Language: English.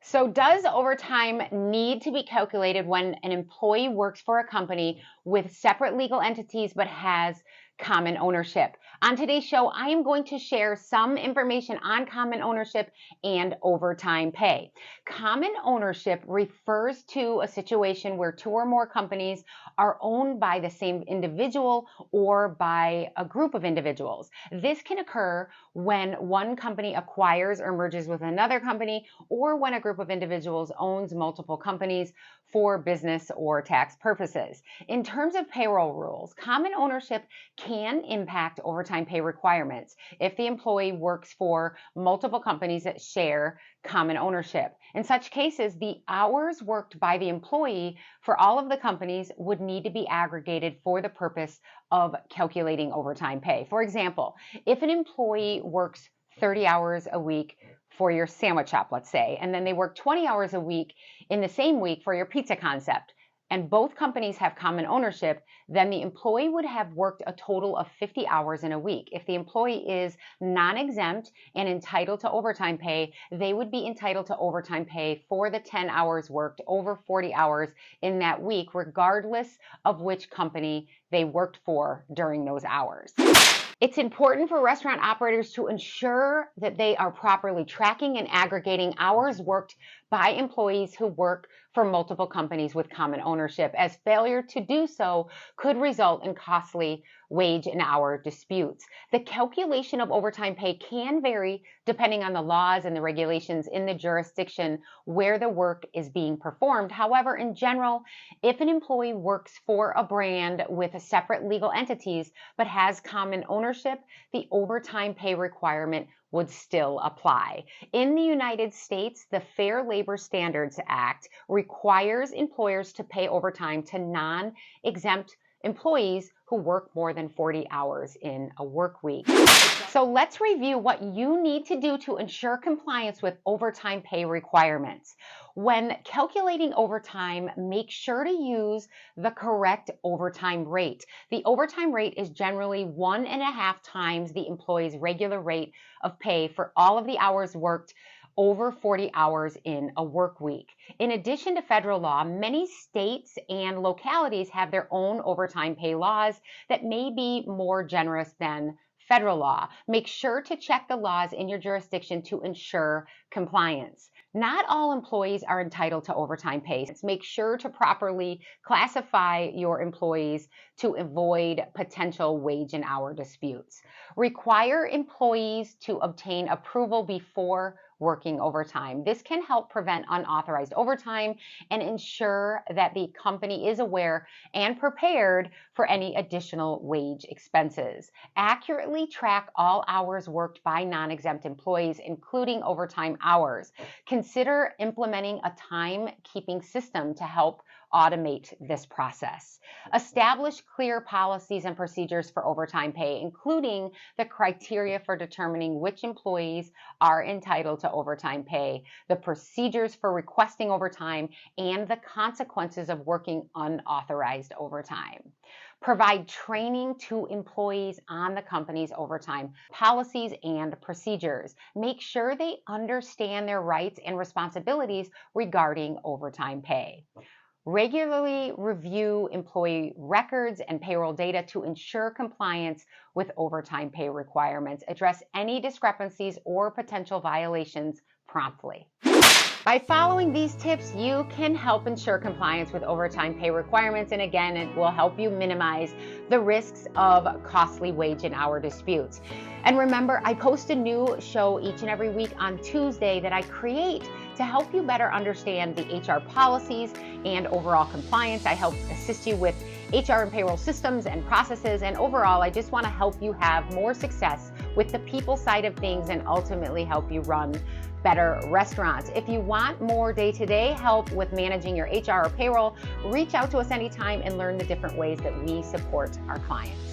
So does overtime need to be calculated when an employee works for a company with separate legal entities but has common ownership? On today's show, I am going to share some information on common ownership and overtime pay. Common ownership refers to a situation where two or more companies are owned by the same individual or by a group of individuals. This can occur when one company acquires or merges with another company, or when a group of individuals owns multiple companies for business or tax purposes. In terms of payroll rules, common ownership can impact overtime pay requirements if the employee works for multiple companies that share common ownership. In such cases, the hours worked by the employee for all of the companies would need to be aggregated for the purpose of calculating overtime pay. For example, if an employee works 30 hours a week for your sandwich shop, let's say, and then they work 20 hours a week in the same week for your pizza concept, and both companies have common ownership, then the employee would have worked a total of 50 hours in a week. If the employee is non-exempt and entitled to overtime pay, they would be entitled to overtime pay for the 10 hours worked over 40 hours in that week, regardless of which company they worked for during those hours. It's important for restaurant operators to ensure that they are properly tracking and aggregating hours worked by employees who work for multiple companies with common ownership, as failure to do so could result in costly wage and hour disputes. The calculation of overtime pay can vary depending on the laws and the regulations in the jurisdiction where the work is being performed. However, in general, if an employee works for a brand with separate legal entities but has common ownership, the overtime pay requirement would still apply. In the United States, the Fair Labor Standards Act requires employers to pay overtime to non-exempt employees who work more than 40 hours in a work week. So let's review what you need to do to ensure compliance with overtime pay requirements. When calculating overtime, make sure to use the correct overtime rate. The overtime rate is generally 1.5 times the employee's regular rate of pay for all of the hours worked over 40 hours in a work week. In addition to federal law, many states and localities have their own overtime pay laws that may be more generous than federal law. Make sure to check the laws in your jurisdiction to ensure compliance. Not all employees are entitled to overtime pay. Make sure to properly classify your employees to avoid potential wage and hour disputes. Require employees to obtain approval before working overtime. This can help prevent unauthorized overtime and ensure that the company is aware and prepared for any additional wage expenses. Accurately track all hours worked by non-exempt employees, including overtime hours. Consider implementing a time-keeping system to help automate this process. Establish clear policies and procedures for overtime pay, including the criteria for determining which employees are entitled to overtime pay, the procedures for requesting overtime, and the consequences of working unauthorized overtime. Provide training to employees on the company's overtime policies and procedures. Make sure they understand their rights and responsibilities regarding overtime pay. Regularly review employee records and payroll data to ensure compliance with overtime pay requirements. Address any discrepancies or potential violations promptly. By following these tips, you can help ensure compliance with overtime pay requirements, and again, it will help you minimize the risks of costly wage and hour disputes. And remember, I post a new show each and every week on Tuesday that I create to help you better understand the HR policies and overall compliance. I help assist you with HR and payroll systems and processes, and overall, I just want to help you have more success with the people side of things and ultimately help you run better restaurants. If you want more day-to-day help with managing your HR or payroll, reach out to us anytime and learn the different ways that we support our clients.